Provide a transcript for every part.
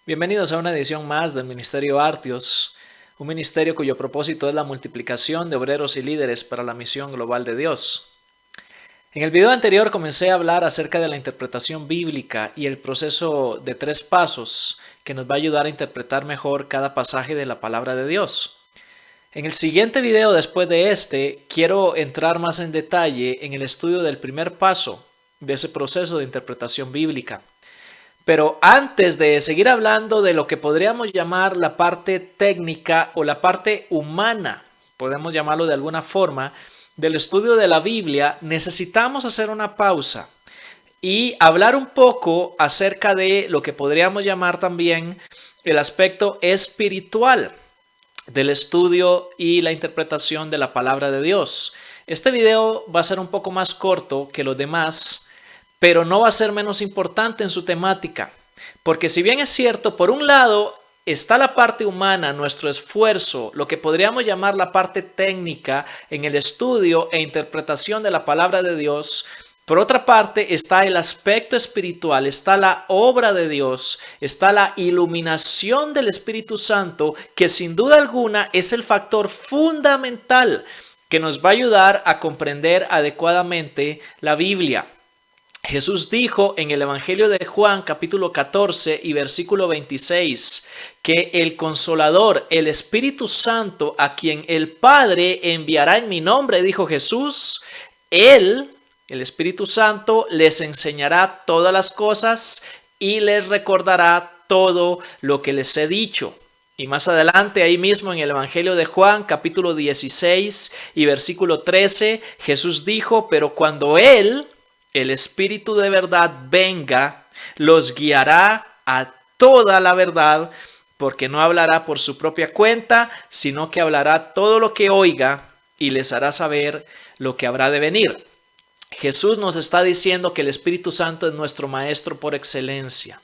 Bienvenidos a una edición más del Ministerio Artios, un ministerio cuyo propósito es la multiplicación de obreros y líderes para la misión global de Dios. En el video anterior comencé a hablar acerca de la interpretación bíblica y el proceso de 3 pasos que nos va a ayudar a interpretar mejor cada pasaje de la palabra de Dios. En el siguiente video después de este, quiero entrar más en detalle en el estudio del primer paso de ese proceso de interpretación bíblica. Pero antes de seguir hablando de lo que podríamos llamar la parte técnica o la parte humana, podemos llamarlo de alguna forma, del estudio de la Biblia, necesitamos hacer una pausa y hablar un poco acerca de lo que podríamos llamar también el aspecto espiritual del estudio y la interpretación de la palabra de Dios. Este video va a ser un poco más corto que los demás, pero no va a ser menos importante en su temática, porque si bien es cierto, por un lado está la parte humana, nuestro esfuerzo, lo que podríamos llamar la parte técnica en el estudio e interpretación de la palabra de Dios. Por otra parte está el aspecto espiritual, está la obra de Dios, está la iluminación del Espíritu Santo, que sin duda alguna es el factor fundamental que nos va a ayudar a comprender adecuadamente la Biblia. Jesús dijo en el Evangelio de Juan capítulo 14 y versículo 26 que el Consolador, el Espíritu Santo, a quien el Padre enviará en mi nombre, dijo Jesús, Él, el Espíritu Santo, les enseñará todas las cosas y les recordará todo lo que les he dicho. Y más adelante, ahí mismo en el Evangelio de Juan, capítulo 16 y versículo 13, Jesús dijo, pero cuando Él, el Espíritu de verdad, venga, los guiará a toda la verdad, porque no hablará por su propia cuenta, sino que hablará todo lo que oiga y les hará saber lo que habrá de venir. Jesús nos está diciendo que el Espíritu Santo es nuestro maestro por excelencia,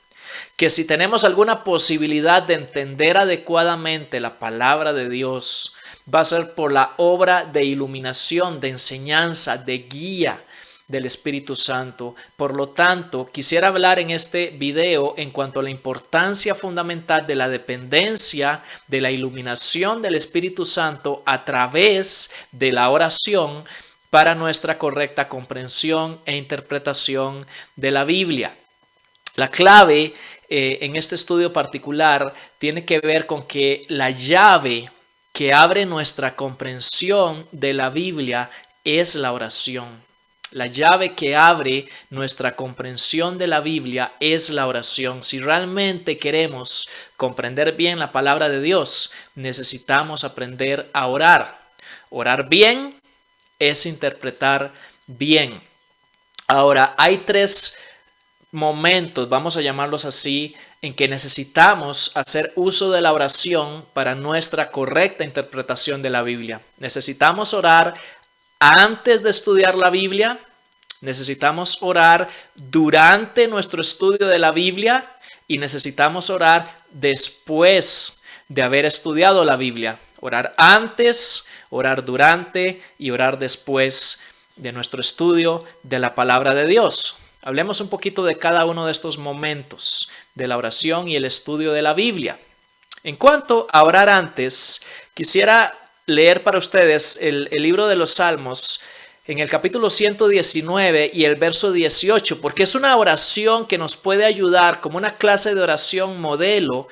que si tenemos alguna posibilidad de entender adecuadamente la palabra de Dios, va a ser por la obra de iluminación, de enseñanza, de guía del Espíritu Santo. Por lo tanto, quisiera hablar en este video en cuanto a la importancia fundamental de la dependencia de la iluminación del Espíritu Santo a través de la oración para nuestra correcta comprensión e interpretación de la Biblia. La clave en este estudio particular tiene que ver con que la llave que abre nuestra comprensión de la Biblia es la oración. La llave que abre nuestra comprensión de la Biblia es la oración. Si realmente queremos comprender bien la palabra de Dios, necesitamos aprender a orar. Orar bien es interpretar bien. Ahora, hay 3 momentos, vamos a llamarlos así, en que necesitamos hacer uso de la oración para nuestra correcta interpretación de la Biblia. Necesitamos orar antes de estudiar la Biblia, necesitamos orar durante nuestro estudio de la Biblia y necesitamos orar después de haber estudiado la Biblia. Orar antes, orar durante y orar después de nuestro estudio de la palabra de Dios. Hablemos un poquito de cada uno de estos momentos de la oración y el estudio de la Biblia. En cuanto a orar antes, quisiera leer para ustedes el libro de los Salmos en el capítulo 119 y el verso 18, porque es una oración que nos puede ayudar como una clase de oración modelo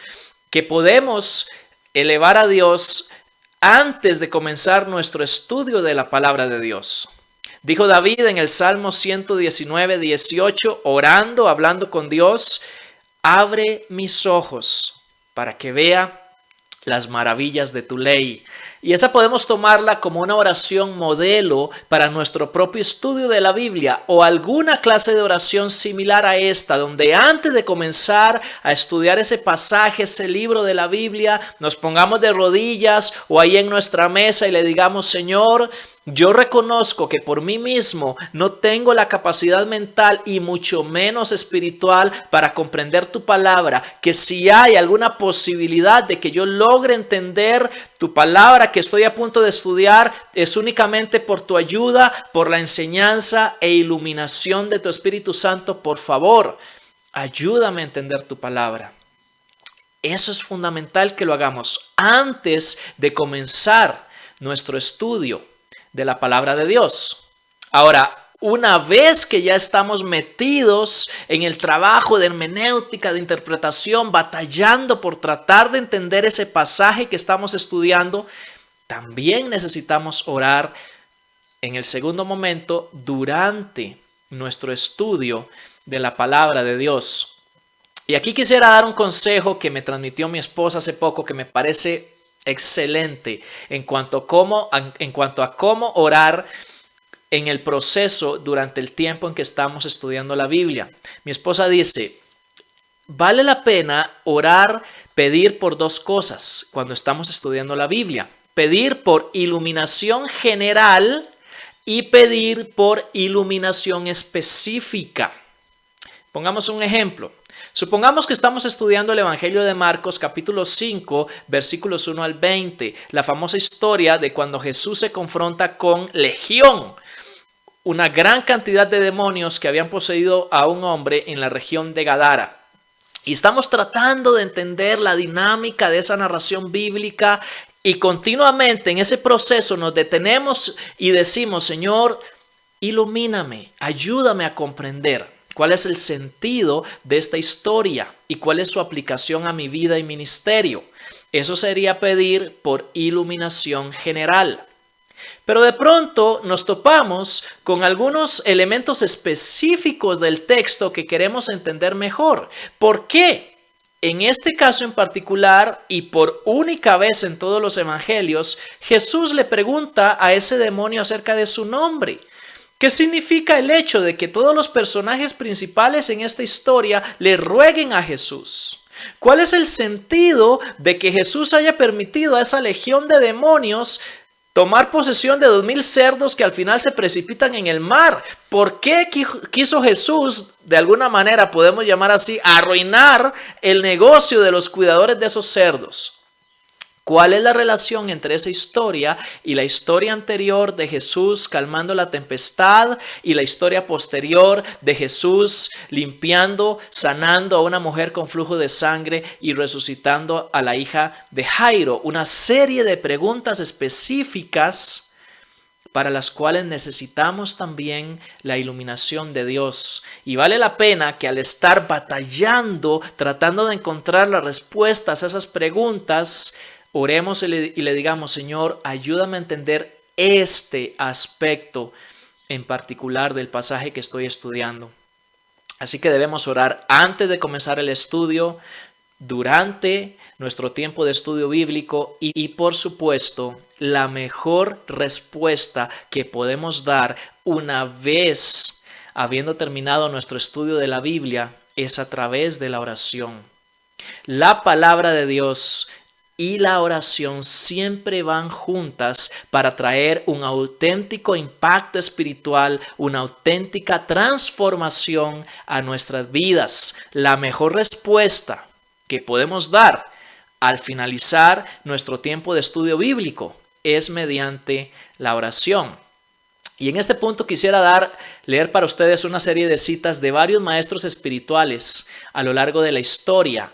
que podemos elevar a Dios antes de comenzar nuestro estudio de la palabra de Dios. Dijo David en el Salmo 119, 18, orando, hablando con Dios, abre mis ojos para que vea las maravillas de tu ley. Y esa podemos tomarla como una oración modelo para nuestro propio estudio de la Biblia o alguna clase de oración similar a esta, donde antes de comenzar a estudiar ese pasaje, ese libro de la Biblia, nos pongamos de rodillas o ahí en nuestra mesa y le digamos, Señor, yo reconozco que por mí mismo no tengo la capacidad mental y mucho menos espiritual para comprender tu palabra, que si hay alguna posibilidad de que yo logre entender tu palabra que estoy a punto de estudiar, es únicamente por tu ayuda, por la enseñanza e iluminación de tu Espíritu Santo. Por favor, ayúdame a entender tu palabra. Eso es fundamental que lo hagamos antes de comenzar nuestro estudio de la palabra de Dios. Ahora, una vez que ya estamos metidos en el trabajo de hermenéutica, de interpretación, batallando por tratar de entender ese pasaje que estamos estudiando, también necesitamos orar en el segundo momento durante nuestro estudio de la palabra de Dios. Y aquí quisiera dar un consejo que me transmitió mi esposa hace poco que me parece excelente en cuanto a cómo orar en el proceso durante el tiempo en que estamos estudiando la Biblia. Mi esposa dice, vale la pena orar, pedir por dos cosas cuando estamos estudiando la Biblia. Pedir por iluminación general y pedir por iluminación específica. Pongamos un ejemplo. Supongamos que estamos estudiando el Evangelio de Marcos, capítulo 5, versículos 1 al 20, la famosa historia de cuando Jesús se confronta con Legión, una gran cantidad de demonios que habían poseído a un hombre en la región de Gadara. Y estamos tratando de entender la dinámica de esa narración bíblica y continuamente en ese proceso nos detenemos y decimos, Señor, ilumíname, ayúdame a comprender cuál es el sentido de esta historia y cuál es su aplicación a mi vida y ministerio. Eso sería pedir por iluminación general. Pero de pronto nos topamos con algunos elementos específicos del texto que queremos entender mejor. ¿Por qué? En este caso en particular y por única vez en todos los evangelios, Jesús le pregunta a ese demonio acerca de su nombre. ¿Qué significa el hecho de que todos los personajes principales en esta historia le rueguen a Jesús? ¿Cuál es el sentido de que Jesús haya permitido a esa legión de demonios tomar posesión de 2000 cerdos que al final se precipitan en el mar? ¿Por qué quiso Jesús, de alguna manera podemos llamar así, arruinar el negocio de los cuidadores de esos cerdos? ¿Cuál es la relación entre esa historia y la historia anterior de Jesús calmando la tempestad y la historia posterior de Jesús limpiando, sanando a una mujer con flujo de sangre y resucitando a la hija de Jairo? Una serie de preguntas específicas para las cuales necesitamos también la iluminación de Dios. Y vale la pena que al estar batallando, tratando de encontrar las respuestas a esas preguntas, oremos y le digamos, Señor, ayúdame a entender este aspecto en particular del pasaje que estoy estudiando. Así que debemos orar antes de comenzar el estudio, durante nuestro tiempo de estudio bíblico y por supuesto, la mejor respuesta que podemos dar una vez habiendo terminado nuestro estudio de la Biblia es a través de la oración. La palabra de Dios y la oración siempre van juntas para traer un auténtico impacto espiritual, una auténtica transformación a nuestras vidas. La mejor respuesta que podemos dar al finalizar nuestro tiempo de estudio bíblico es mediante la oración. Y en este punto quisiera leer para ustedes una serie de citas de varios maestros espirituales a lo largo de la historia.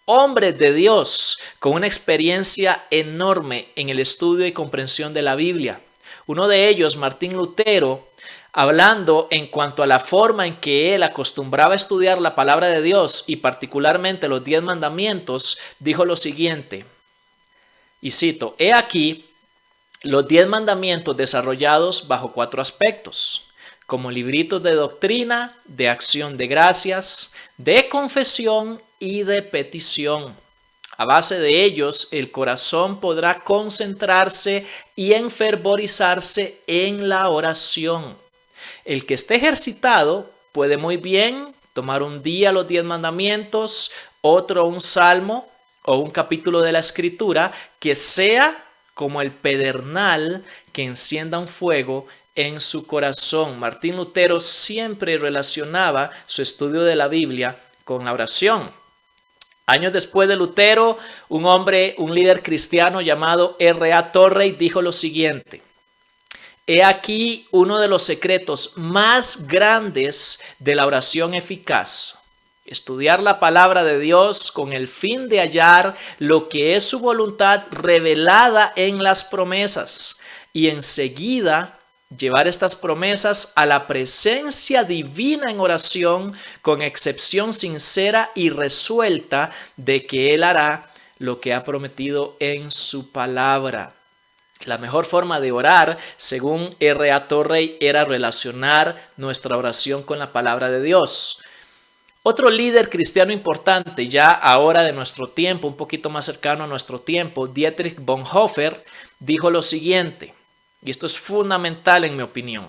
Hombres de Dios con una experiencia enorme en el estudio y comprensión de la Biblia. Uno de ellos, Martín Lutero, hablando en cuanto a la forma en que él acostumbraba a estudiar la palabra de Dios y particularmente los 10 mandamientos, dijo lo siguiente, y cito, he aquí los 10 mandamientos desarrollados bajo 4 aspectos, como libritos de doctrina, de acción de gracias, de confesión y de petición. A base de ellos, el corazón podrá concentrarse y enfervorizarse en la oración. El que esté ejercitado puede muy bien tomar un día los 10 mandamientos, otro un salmo o un capítulo de la Escritura que sea como el pedernal que encienda un fuego en su corazón. Martín Lutero siempre relacionaba su estudio de la Biblia con la oración. Años después de Lutero, un líder cristiano llamado R.A. Torrey dijo lo siguiente: he aquí uno de los secretos más grandes de la oración eficaz. Estudiar la palabra de Dios con el fin de hallar lo que es su voluntad revelada en las promesas y enseguida llevar estas promesas a la presencia divina en oración con excepción sincera y resuelta de que Él hará lo que ha prometido en su palabra. La mejor forma de orar, según R.A. Torrey, era relacionar nuestra oración con la palabra de Dios. Otro líder cristiano importante, ya ahora de nuestro tiempo, un poquito más cercano a nuestro tiempo, Dietrich Bonhoeffer, dijo lo siguiente, y esto es fundamental en mi opinión.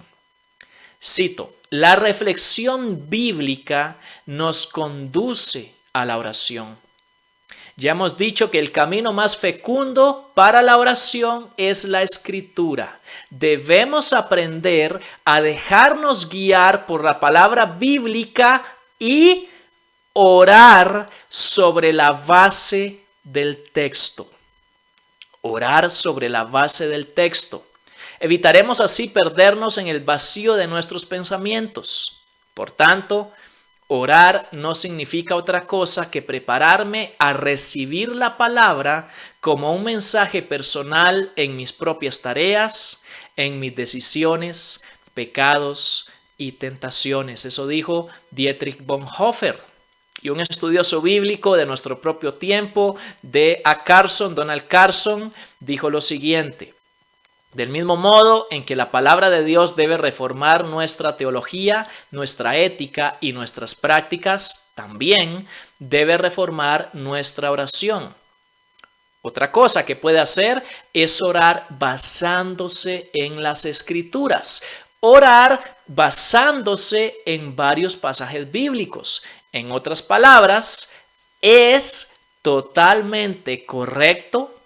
Cito, la reflexión bíblica nos conduce a la oración. Ya hemos dicho que el camino más fecundo para la oración es la escritura. Debemos aprender a dejarnos guiar por la palabra bíblica y orar sobre la base del texto. Orar sobre la base del texto. Evitaremos así perdernos en el vacío de nuestros pensamientos. Por tanto, orar no significa otra cosa que prepararme a recibir la palabra como un mensaje personal en mis propias tareas, en mis decisiones, pecados y tentaciones. Eso dijo Dietrich Bonhoeffer. Y un estudioso bíblico de nuestro propio tiempo, Donald Carson, dijo lo siguiente. Del mismo modo en que la palabra de Dios debe reformar nuestra teología, nuestra ética y nuestras prácticas, también debe reformar nuestra oración. Otra cosa que puede hacer es orar basándose en las Escrituras. Orar basándose en varios pasajes bíblicos. En otras palabras, es totalmente correcto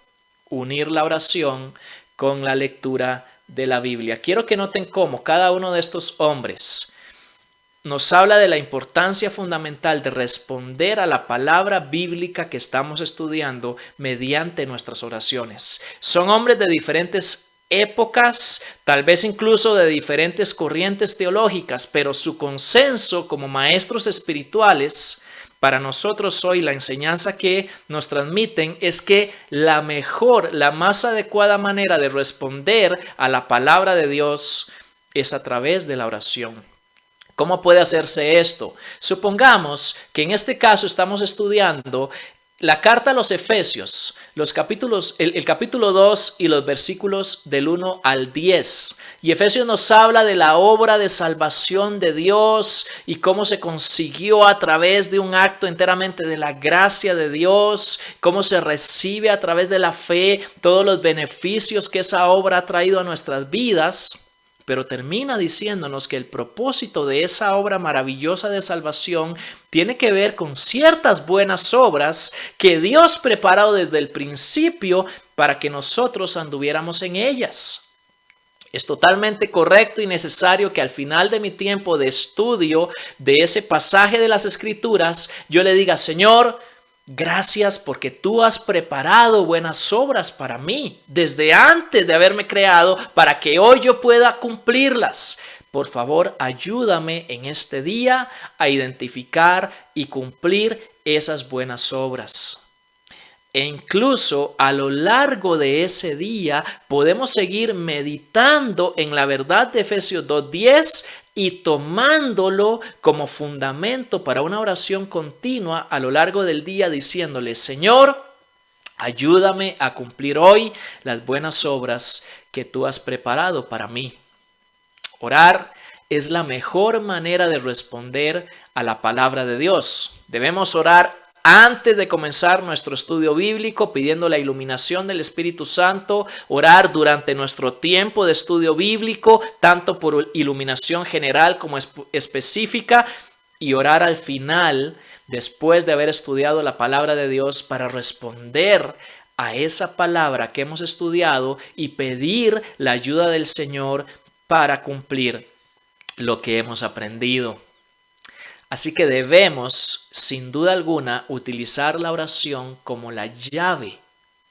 unir la oración con la lectura de la Biblia. Quiero que noten cómo cada uno de estos hombres nos habla de la importancia fundamental de responder a la palabra bíblica que estamos estudiando mediante nuestras oraciones. Son hombres de diferentes épocas, tal vez incluso de diferentes corrientes teológicas, pero su consenso como maestros espirituales para nosotros hoy, la enseñanza que nos transmiten es que la mejor, la más adecuada manera de responder a la palabra de Dios es a través de la oración. ¿Cómo puede hacerse esto? Supongamos que en este caso estamos estudiando la carta a los Efesios, el capítulo 2 y los versículos del 1 al 10. Y Efesios nos habla de la obra de salvación de Dios y cómo se consiguió a través de un acto enteramente de la gracia de Dios, cómo se recibe a través de la fe todos los beneficios que esa obra ha traído a nuestras vidas. Pero termina diciéndonos que el propósito de esa obra maravillosa de salvación tiene que ver con ciertas buenas obras que Dios preparó desde el principio para que nosotros anduviéramos en ellas. Es totalmente correcto y necesario que al final de mi tiempo de estudio de ese pasaje de las Escrituras, yo le diga, Señor, gracias porque tú has preparado buenas obras para mí desde antes de haberme creado para que hoy yo pueda cumplirlas. Por favor, ayúdame en este día a identificar y cumplir esas buenas obras. E incluso a lo largo de ese día podemos seguir meditando en la verdad de Efesios 2:10 y tomándolo como fundamento para una oración continua a lo largo del día diciéndole, Señor, ayúdame a cumplir hoy las buenas obras que tú has preparado para mí. Orar es la mejor manera de responder a la palabra de Dios. Debemos orar antes de comenzar nuestro estudio bíblico, pidiendo la iluminación del Espíritu Santo, orar durante nuestro tiempo de estudio bíblico, tanto por iluminación general como específica, y orar al final, después de haber estudiado la palabra de Dios, para responder a esa palabra que hemos estudiado y pedir la ayuda del Señor para cumplir lo que hemos aprendido. Así que debemos, sin duda alguna, utilizar la oración como la llave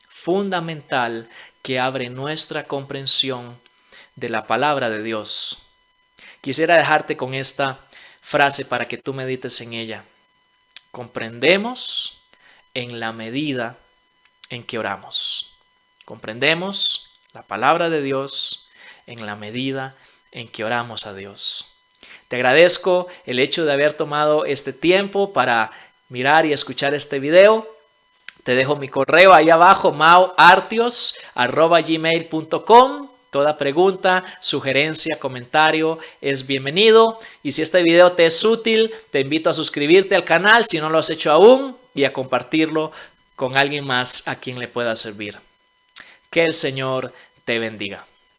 fundamental que abre nuestra comprensión de la palabra de Dios. Quisiera dejarte con esta frase para que tú medites en ella. comprendemos en la medida en que oramos. Comprendemos la palabra de Dios en la medida en que oramos a Dios. Te agradezco el hecho de haber tomado este tiempo para mirar y escuchar este video. Te dejo mi correo ahí abajo, mauartios@gmail.com. Toda pregunta, sugerencia, comentario es bienvenido. Y si este video te es útil, te invito a suscribirte al canal si no lo has hecho aún y a compartirlo con alguien más a quien le pueda servir. Que el Señor te bendiga.